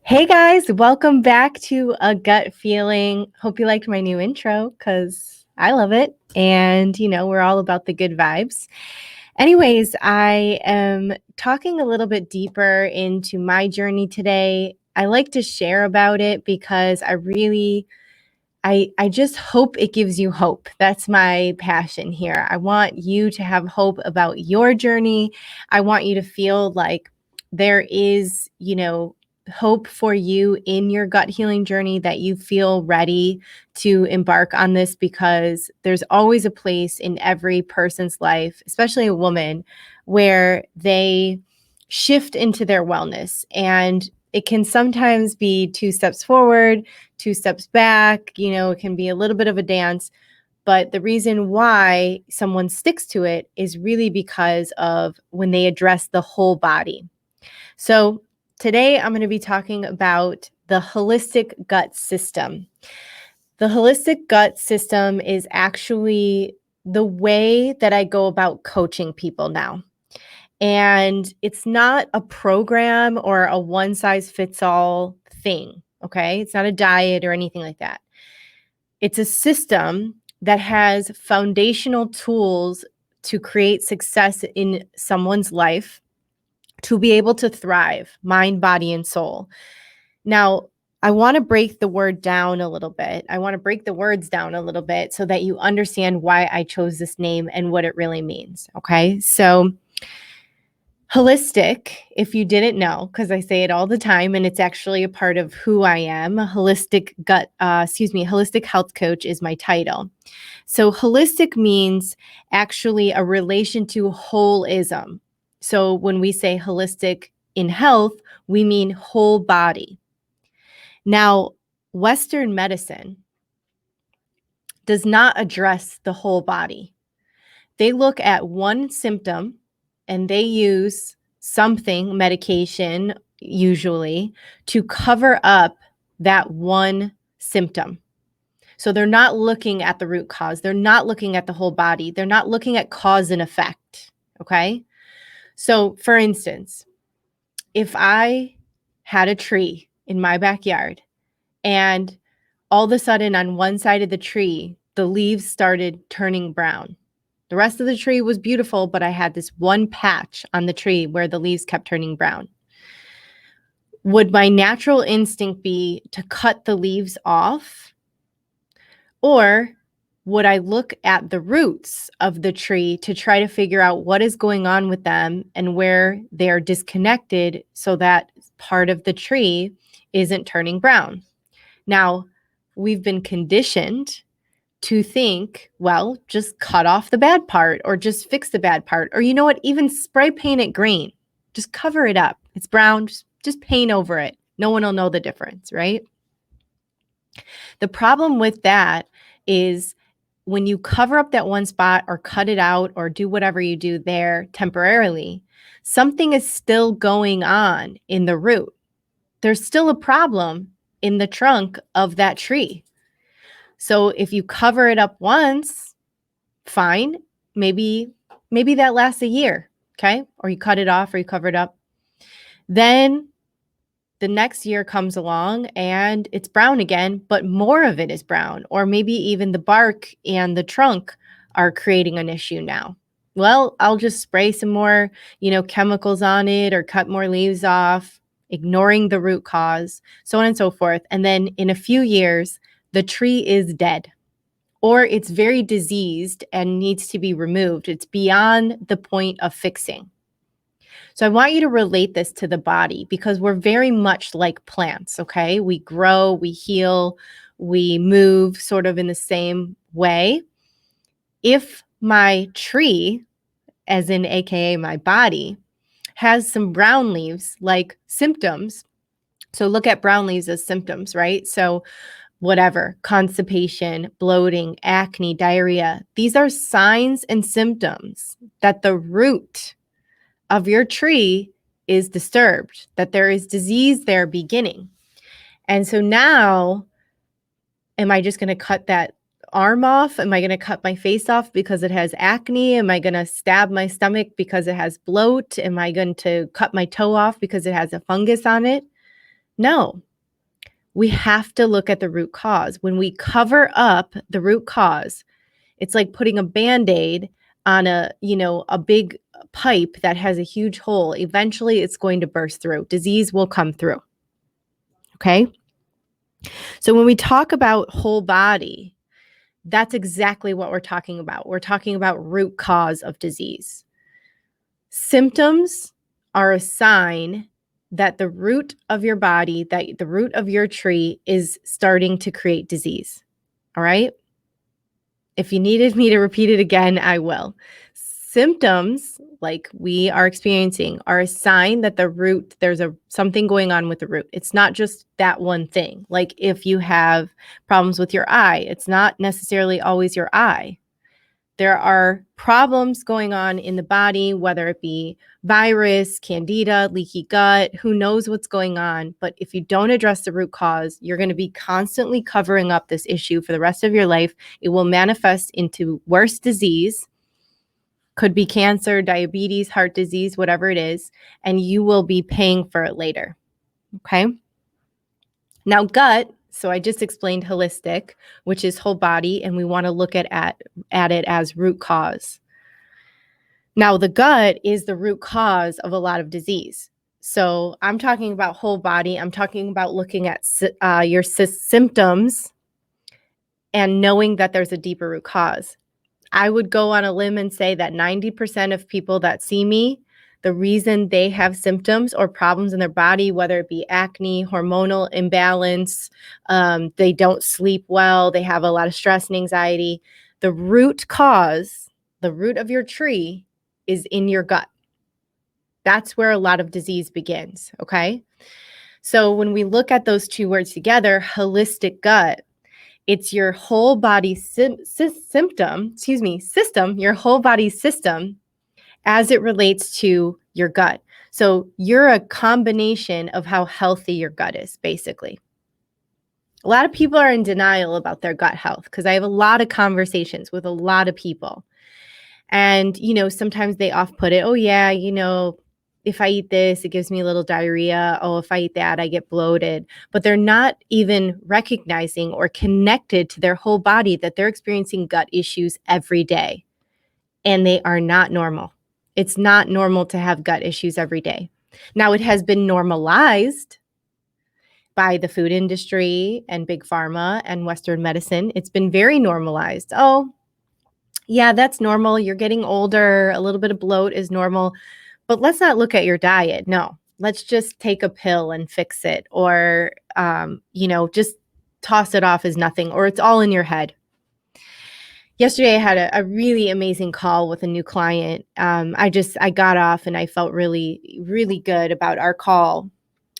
Hey guys, welcome back to A Gut Feeling. Hope you liked my new intro because I love it. And, we're all about the good vibes. Anyways, I am talking a little bit deeper into my journey today. I like to share about it because I just hope it gives you hope. That's my passion here. I want you to have hope about your journey. I want you to feel like there is, hope for you in your gut healing journey, that you feel ready to embark on this, because there's always a place in every person's life, especially a woman, where they shift into their wellness. And it can sometimes be 2 steps forward, 2 steps back. It can be a little bit of a dance. But the reason why someone sticks to it is really because of when they address the whole body. So today I'm going to be talking about the holistic gut system. The holistic gut system is actually the way that I go about coaching people now. And it's not a program or a one size fits all thing. Okay. It's not a diet or anything like that. It's a system that has foundational tools to create success in someone's life, to be able to thrive, mind, body, and soul. Now, I want to break the word down a little bit. I want to break the words down a little bit so that you understand why I chose this name and what it really means. Okay. So, holistic, if you didn't know, because I say it all the time and it's actually a part of who I am, holistic health coach is my title. So holistic means actually a relation to holism. So when we say holistic in health, we mean whole body. Now, Western medicine does not address the whole body. They look at one symptom and they use something, medication usually, to cover up that one symptom. So they're not looking at the root cause. They're not looking at the whole body. They're not looking at cause and effect. Okay. So for instance, if I had a tree in my backyard and all of a sudden on one side of the tree, the leaves started turning brown. The rest of the tree was beautiful, but I had this one patch on the tree where the leaves kept turning brown. Would my natural instinct be to cut the leaves off? Or would I look at the roots of the tree to try to figure out what is going on with them and where they're disconnected so that part of the tree isn't turning brown? Now, we've been conditioned to think, well, just cut off the bad part or just fix the bad part. Or you know what, even spray paint it green. Just cover it up. It's brown, just paint over it. No one will know the difference, right? The problem with that is when you cover up that one spot or cut it out or do whatever you do there temporarily, something is still going on in the root. There's still a problem in the trunk of that tree. So if you cover it up once, fine. Maybe that lasts a year, okay? Or you cut it off or you cover it up. Then the next year comes along and it's brown again, but more of it is brown. Or maybe even the bark and the trunk are creating an issue now. Well, I'll just spray some more, chemicals on it or cut more leaves off, ignoring the root cause, so on and so forth. And then in a few years, the tree is dead or it's very diseased and needs to be removed. It's beyond the point of fixing. So I want you to relate this to the body because we're very much like plants, okay? We grow, we heal, we move sort of in the same way. If my tree, as in AKA my body, has some brown leaves like symptoms, so look at brown leaves as symptoms, right? So whatever, constipation, bloating, acne, diarrhea, these are signs and symptoms that the root of your tree is disturbed, that there is disease there beginning. And so now, am I just going to cut that arm off? Am I going to cut my face off because it has acne? Am I going to stab my stomach because it has bloat? Am I going to cut my toe off because it has a fungus on it? No, we have to look at the root cause. When we cover up the root cause, it's like putting a Band-Aid on a big pipe that has a huge hole. Eventually, it's going to burst through. Disease will come through. Okay? So when we talk about whole body, that's exactly what we're talking about. We're talking about root cause of disease. Symptoms are a sign that the root of your body, that the root of your tree is starting to create disease. All right? If you needed me to repeat it again, I will. Symptoms like we are experiencing are a sign that the root, there's something going on with the root. It's not just that one thing. Like if you have problems with your eye, it's not necessarily always your eye. There are problems going on in the body, whether it be virus, candida, leaky gut, who knows what's going on. But if you don't address the root cause, you're going to be constantly covering up this issue for the rest of your life. It will manifest into worse disease, could be cancer, diabetes, heart disease, whatever it is, and you will be paying for it later. Okay? Now, gut. So I just explained holistic, which is whole body, and we want to look at it as root cause. Now, the gut is the root cause of a lot of disease. So I'm talking about whole body. I'm talking about looking at your symptoms and knowing that there's a deeper root cause. I would go on a limb and say that 90% of people that see me, the reason they have symptoms or problems in their body, whether it be acne, hormonal imbalance, they don't sleep well, they have a lot of stress and anxiety, the root cause, the root of your tree is in your gut. That's where a lot of disease begins, okay? So when we look at those two words together, holistic gut, it's your whole body system, your whole body system as it relates to your gut. So you're a combination of how healthy your gut is, basically. A lot of people are in denial about their gut health because I have a lot of conversations with a lot of people. And, sometimes they off-put it. Oh, yeah, if I eat this, it gives me a little diarrhea. Oh, if I eat that, I get bloated. But they're not even recognizing or connected to their whole body that they're experiencing gut issues every day. And they are not normal. It's not normal to have gut issues every day. Now, it has been normalized by the food industry and big pharma and Western medicine. It's been very normalized. Oh, yeah, that's normal. You're getting older. A little bit of bloat is normal. But let's not look at your diet. No, let's just take a pill and fix it, or, just toss it off as nothing, or it's all in your head. Yesterday, I had a really amazing call with a new client. I got off and I felt really, really good about our call.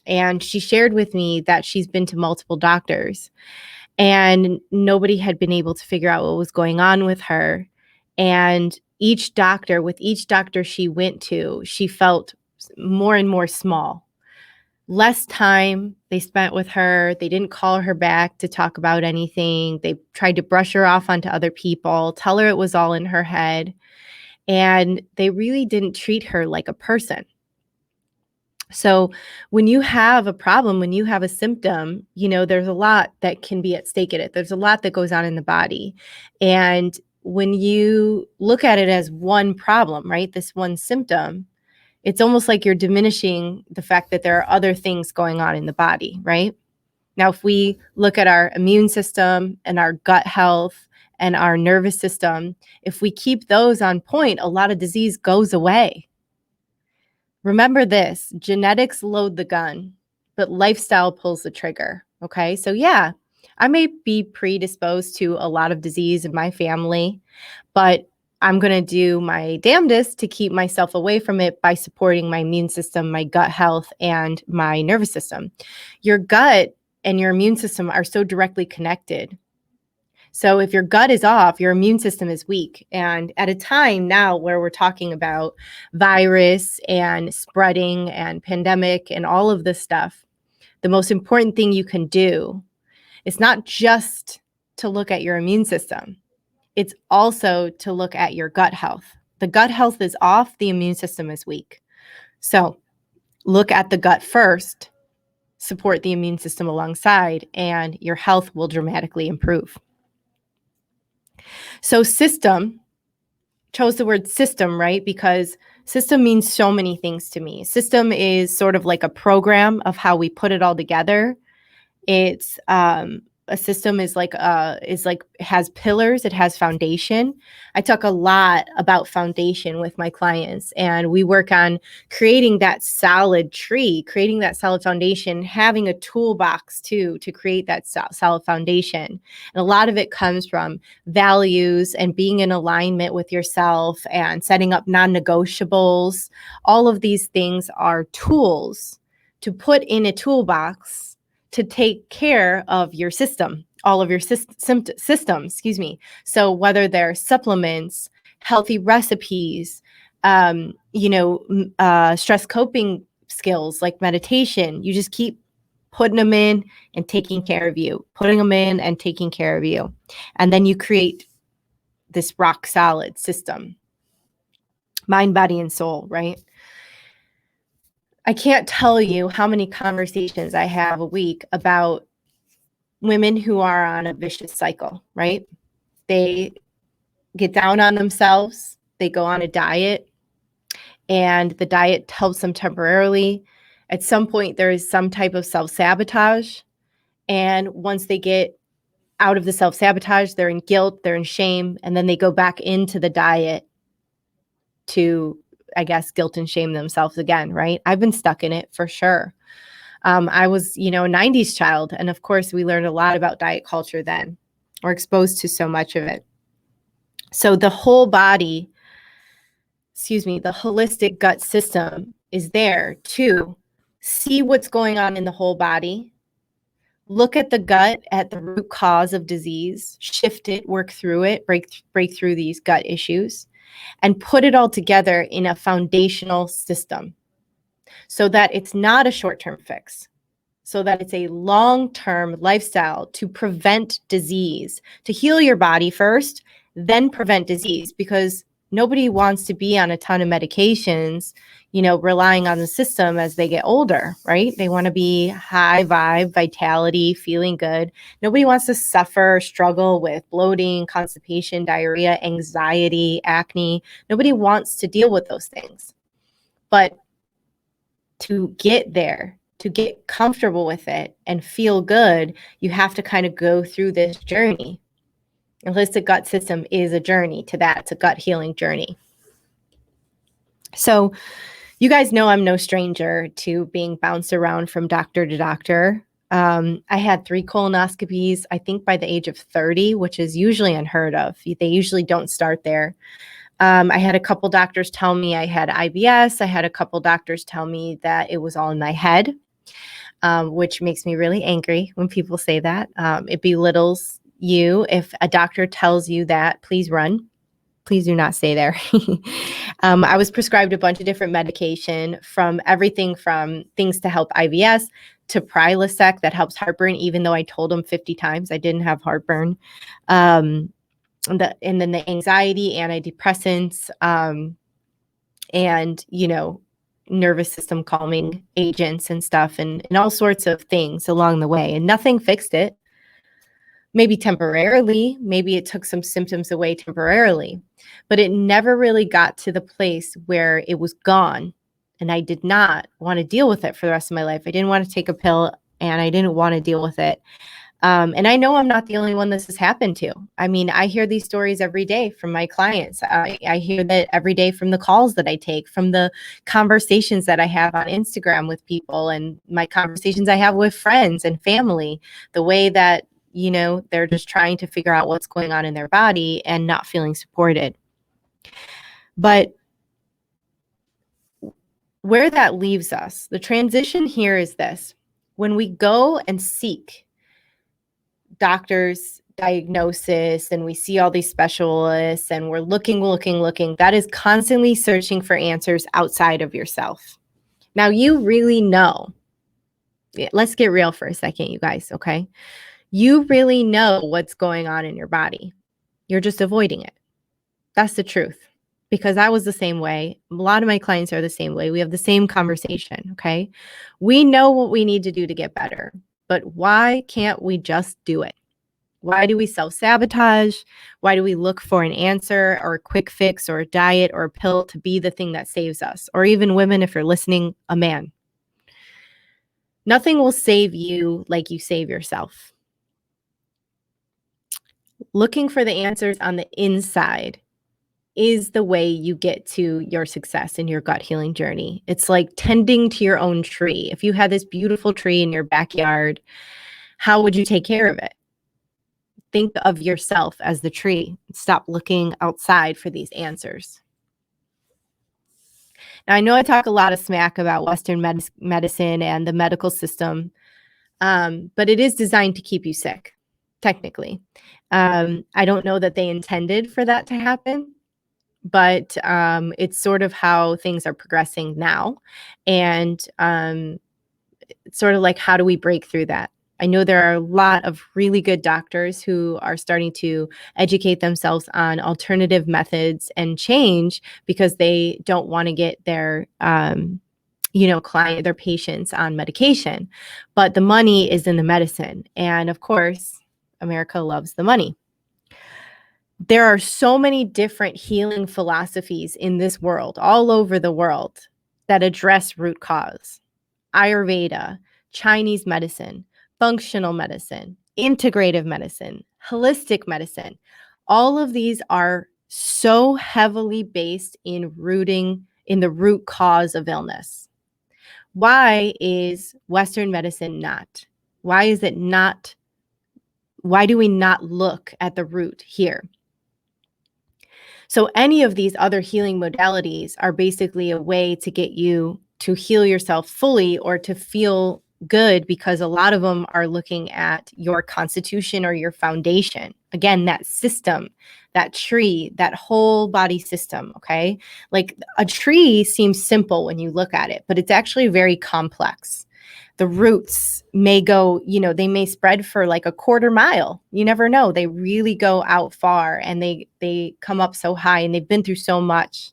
And she shared with me that she's been to multiple doctors and nobody had been able to figure out what was going on with her. And with each doctor she went to, she felt more and more small. Less time they spent with her. They didn't call her back to talk about anything. They tried to brush her off onto other people, tell her it was all in her head. And they really didn't treat her like a person. So when you have a problem, when you have a symptom, there's a lot that can be at stake in it. There's a lot that goes on in the body. And when you look at it as one problem, right, this one symptom, it's almost like you're diminishing the fact that there are other things going on in the body, right? Now, if we look at our immune system and our gut health and our nervous system, if we keep those on point, a lot of disease goes away. Remember this, genetics load the gun, but lifestyle pulls the trigger, okay? So yeah, I may be predisposed to a lot of disease in my family, but I'm going to do my damnedest to keep myself away from it by supporting my immune system, my gut health, and my nervous system. Your gut and your immune system are so directly connected. So if your gut is off, your immune system is weak. And at a time now where we're talking about virus and spreading and pandemic and all of this stuff, the most important thing you can do is not just to look at your immune system. It's also to look at your gut health. The gut health is off, the immune system is weak. So look at the gut first. support the immune system alongside, and your health will dramatically improve. So system, chose the word system, right? Because system means so many things to me. System is sort of like a program of how we put it all together. It's a system is like has pillars, it has foundation. I talk a lot about foundation with my clients, and we work on creating that solid tree, creating that solid foundation, having a toolbox too to create that solid foundation. And a lot of it comes from values and being in alignment with yourself and setting up non-negotiables. All of these things are tools to put in a toolbox to take care of your system, all of your systems, So whether they're supplements, healthy recipes, stress coping skills like meditation, you just keep putting them in and taking care of you, putting them in and taking care of you. And then you create this rock solid system, mind, body, and soul, right? I can't tell you how many conversations I have a week about women who are on a vicious cycle, right? They get down on themselves, they go on a diet, and the diet helps them temporarily. At some point, there is some type of self-sabotage. And once they get out of the self-sabotage, they're in guilt, they're in shame, and then they go back into the diet to, I guess, guilt and shame themselves again, right? I've been stuck in it for sure. I was, a 90s child. And of course, we learned a lot about diet culture then. We're exposed to so much of it. So the whole body, the holistic gut system is there to see what's going on in the whole body, look at the gut, at the root cause of disease, shift it, work through it, break through these gut issues, and put it all together in a foundational system so that it's not a short-term fix, so that it's a long-term lifestyle to prevent disease, to heal your body first, then prevent disease, because nobody wants to be on a ton of medications, relying on the system as they get older, right? They want to be high vibe, vitality, feeling good. Nobody wants to suffer, struggle with bloating, constipation, diarrhea, anxiety, acne. Nobody wants to deal with those things. But to get there, to get comfortable with it and feel good, you have to kind of go through this journey. Holistic gut system is a journey to that. It's a gut healing journey. So you guys know I'm no stranger to being bounced around from doctor to doctor. I had 3 colonoscopies, I think by the age of 30, which is usually unheard of. They usually don't start there. I had a couple doctors tell me I had IBS. I had a couple doctors tell me that it was all in my head, which makes me really angry when people say that. It belittles you. If a doctor tells you that, please run. Please do not stay there. I was prescribed a bunch of different medication, from everything from things to help IBS to Prilosec that helps heartburn, even though I told them 50 times I didn't have heartburn. And then the anxiety, antidepressants, and, nervous system calming agents and stuff, and all sorts of things along the way. And nothing fixed it. Maybe temporarily, maybe it took some symptoms away temporarily, but it never really got to the place where it was gone. And I did not want to deal with it for the rest of my life. I didn't want to take a pill, and I didn't want to deal with it. And I know I'm not the only one this has happened to. I mean, I hear these stories every day from my clients. I hear that every day from the calls that I take, from the conversations that I have on Instagram with people, and my conversations I have with friends and family, the way that, they're just trying to figure out what's going on in their body and not feeling supported. But where that leaves us, the transition here is this: when we go and seek doctors' diagnosis and we see all these specialists and we're looking, that is constantly searching for answers outside of yourself. Now, you really know. Let's get real for a second, you guys, okay? You really know what's going on in your body. You're just avoiding it. That's the truth. because I was the same way. A lot of my clients are the same way. We have the same conversation, okay? We know what we need to do to get better, but why can't we just do it? Why do we self-sabotage? Why do we look for an answer or a quick fix or a diet or a pill to be the thing that saves us? Or even women, if you're listening, a man. Nothing will save you like you save yourself. Looking for the answers on the inside is the way you get to your success in your gut healing journey. It's like tending to your own tree. If you had this beautiful tree in your backyard, how would you take care of it? Think of yourself as the tree. Stop looking outside for these answers. Now, I know I talk a lot of smack about Western medicine and the medical system, but it is designed to keep you sick, technically. I don't know that they intended for that to happen, but it's sort of how things are progressing now. And it's sort of like, how do we break through that? I know there are a lot of really good doctors who are starting to educate themselves on alternative methods and change because they don't want to get their their patients on medication. But the money is in the medicine. And of course, America loves the money. There are so many different healing philosophies in this world, all over the world, that address root cause. Ayurveda, Chinese medicine, functional medicine, integrative medicine, holistic medicine. All of these are so heavily based in rooting in the root cause of illness. Why is Western medicine not? Why is it not? Why do we not look at the root here? So any of these other healing modalities are basically a way to get you to heal yourself fully or to feel good, because a lot of them are looking at your constitution or your foundation. Again, that system, that tree, that whole body system, okay? Like a tree seems simple when you look at it, but it's actually very complex. The roots may go, they may spread for like a quarter mile. You never know. They really go out far, and they come up so high, and they've been through so much.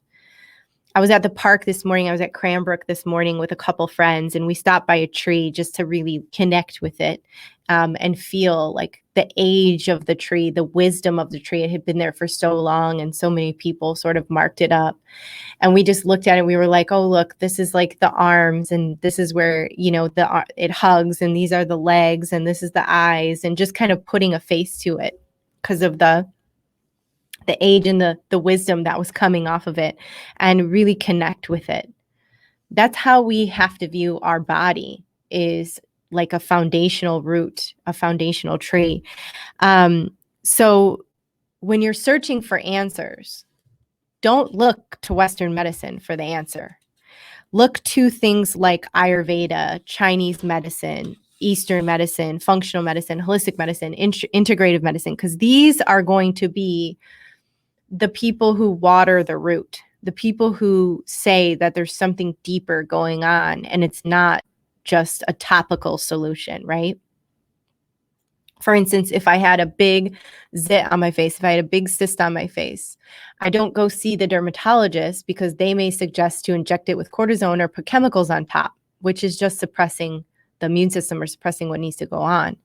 I was at the park this morning. I was at Cranbrook this morning with a couple friends, and we stopped by a tree just to really connect with it and feel like the age of the tree, the wisdom of the tree. It had been there for so long, and so many people sort of marked it up. And we just looked at it. We were like, oh, look, this is like the arms, and this is where, it hugs, and these are the legs, and this is the eyes, and just kind of putting a face to it because of the age and the wisdom that was coming off of it, and really connect with it. That's how we have to view our body, is like a foundational root, a foundational tree. So when you're searching for answers, don't look to Western medicine for the answer. Look to things like Ayurveda, Chinese medicine, Eastern medicine, functional medicine, holistic medicine, integrative medicine, because these are going to be the people who water the root, the people who say that there's something deeper going on and it's not just a topical solution, right? For instance, if I had a big zit on my face, if I had a big cyst on my face, I don't go see the dermatologist because they may suggest to inject it with cortisone or put chemicals on top, which is just suppressing the immune system or suppressing what needs to go on.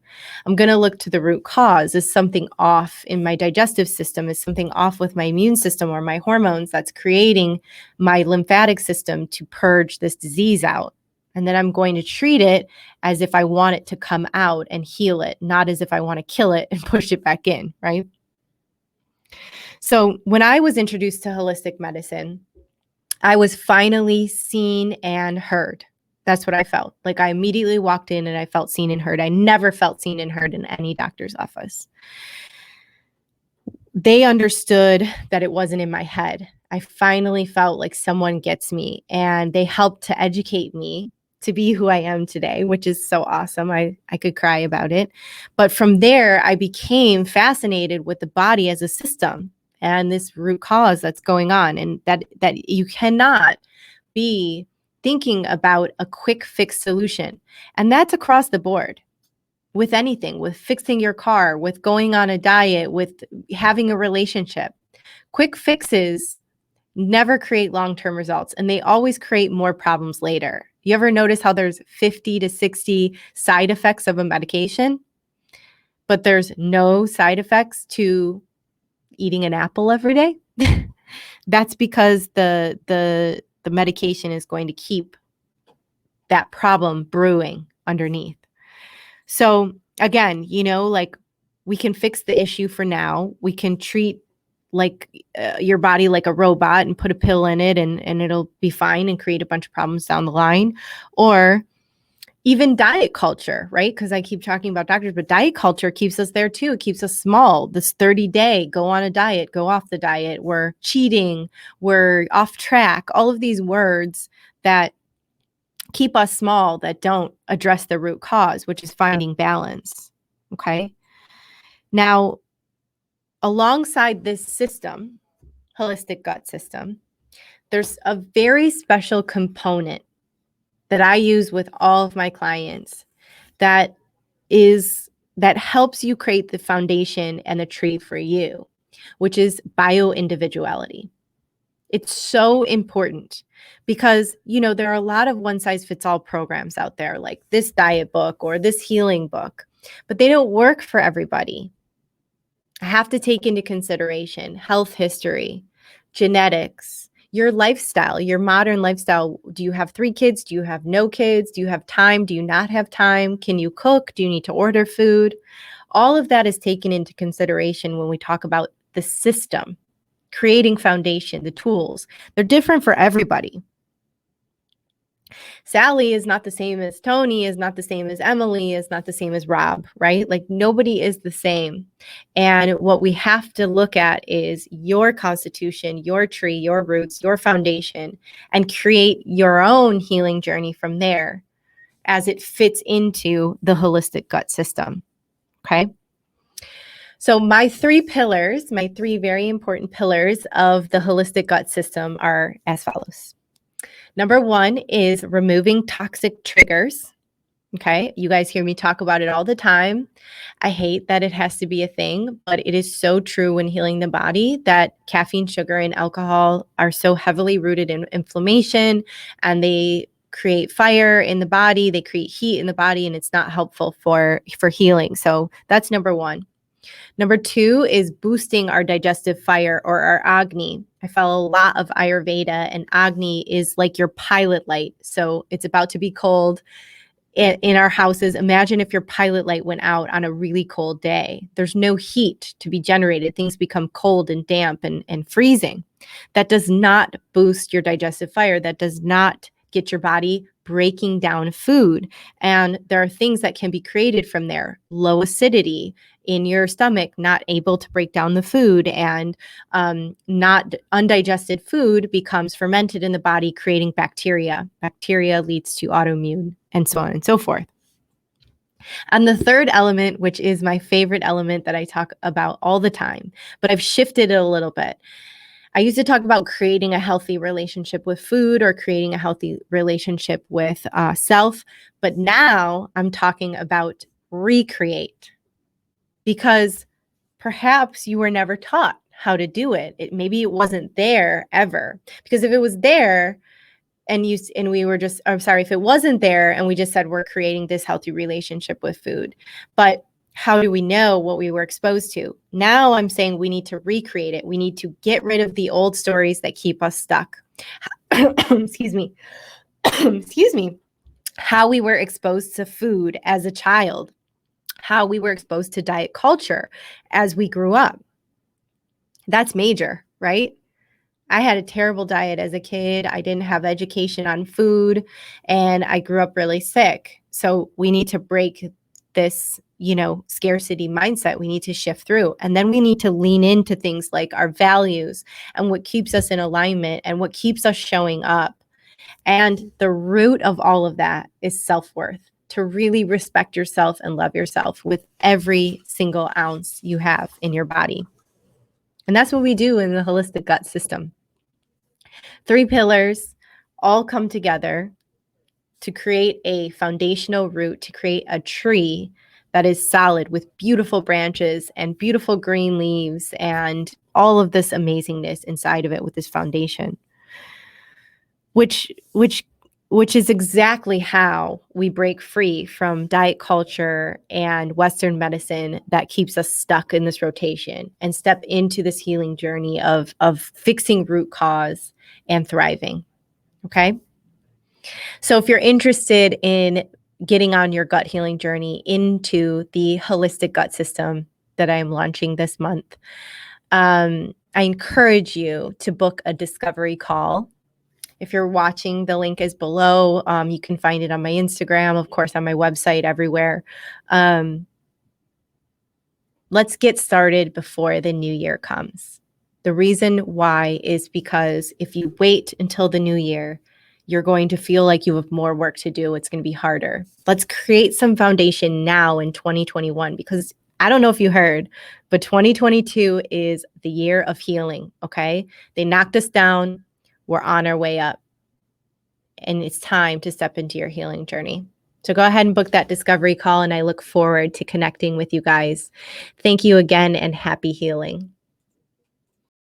I'm going to look to the root cause. Is something off in my digestive system? Is something off with my immune system or my hormones that's creating my lymphatic system to purge this disease out? And then I'm going to treat it as if I want it to come out and heal it, not as if I want to kill it and push it back in, right? So when I was introduced to holistic medicine, I was finally seen and heard. That's what I felt. Like I immediately walked in and I felt seen and heard. I never felt seen and heard in any doctor's office. They understood that it wasn't in my head. I finally felt like someone gets me, and they helped to educate me to be who I am today, which is so awesome. I could cry about it. But from there, I became fascinated with the body as a system and this root cause that's going on, and that you cannot be thinking about a quick fix solution. And that's across the board with anything, with fixing your car, with going on a diet, with having a relationship. Quick fixes never create long-term results, and they always create more problems later. You ever notice how there's 50 to 60 side effects of a medication, but there's no side effects to eating an apple every day? That's because the medication is going to keep that problem brewing underneath. So again, like, we can fix the issue for now. We can treat like your body like a robot and put a pill in it, and it'll be fine and create a bunch of problems down the line. Or even diet culture, right? Because I keep talking about doctors, but diet culture keeps us there too. It keeps us small. This 30-day, go on a diet, go off the diet. We're cheating. We're off track. All of these words that keep us small, that don't address the root cause, which is finding balance. Okay. Now, alongside this system, holistic gut system, there's a very special component that I use with all of my clients that helps you create the foundation and the tree for you, which is bioindividuality. It's so important because, there are a lot of one-size-fits-all programs out there, like this diet book or this healing book, but they don't work for everybody. I have to take into consideration health history, genetics, your lifestyle, your modern lifestyle. Do you have 3 kids? Do you have no kids? Do you have time? Do you not have time? Can you cook? Do you need to order food? All of that is taken into consideration when we talk about the system, creating foundation, the tools. They're different for everybody. Sally is not the same as Tony, is not the same as Emily, is not the same as Rob, right? Like, nobody is the same. And what we have to look at is your constitution, your tree, your roots, your foundation, and create your own healing journey from there as it fits into the holistic gut system. Okay. So my 3 pillars, my 3 very important pillars of the holistic gut system are as follows. Number 1 is removing toxic triggers. Okay. You guys hear me talk about it all the time. I hate that it has to be a thing, but it is so true when healing the body that caffeine, sugar, and alcohol are so heavily rooted in inflammation, and they create fire in the body. They create heat in the body, and it's not helpful for healing. So that's number 1. Number 2 is boosting our digestive fire, or our Agni. I follow a lot of Ayurveda, and Agni is like your pilot light. So it's about to be cold in our houses. Imagine if your pilot light went out on a really cold day. There's no heat to be generated. Things become cold and damp and freezing. That does not boost your digestive fire. That does not get your body breaking down food. And there are things that can be created from there. Low acidity in your stomach, not able to break down the food, and not undigested food becomes fermented in the body, creating bacteria. Bacteria leads to autoimmune, and so on and so forth. And the third element, which is my favorite element that I talk about all the time, but I've shifted it a little bit. I used to talk about creating a healthy relationship with food, or creating a healthy relationship with self. But now I'm talking about recreate, because perhaps you were never taught how to do it. Maybe it wasn't there ever. Because if it was there, if it wasn't there and we just said we're creating this healthy relationship with food, but how do we know what we were exposed to? Now I'm saying we need to recreate it. We need to get rid of the old stories that keep us stuck. Excuse me. Excuse me. How we were exposed to food as a child, how we were exposed to diet culture as we grew up. That's major, right? I had a terrible diet as a kid. I didn't have education on food, and I grew up really sick. So we need to break this, scarcity mindset. We need to shift through. And then we need to lean into things like our values and what keeps us in alignment and what keeps us showing up. And the root of all of that is self-worth, to really respect yourself and love yourself with every single ounce you have in your body. And that's what we do in the holistic gut system. 3 pillars all come together to create a foundational root, to create a tree that is solid with beautiful branches and beautiful green leaves and all of this amazingness inside of it with this foundation, which is exactly how we break free from diet culture and Western medicine that keeps us stuck in this rotation and step into this healing journey of fixing root cause and thriving. Okay. So if you're interested in getting on your gut healing journey into the holistic gut system that I'm launching this month, I encourage you to book a discovery call. If you're watching, the link is below. You can find it on my Instagram, of course, on my website, everywhere. Let's get started before the new year comes. The reason why is because if you wait until the new year, you're going to feel like you have more work to do. It's going to be harder. Let's create some foundation now in 2021, because I don't know if you heard, but 2022 is the year of healing, okay? They knocked us down. We're on our way up. And it's time to step into your healing journey. So go ahead and book that discovery call, and I look forward to connecting with you guys. Thank you again, and happy healing.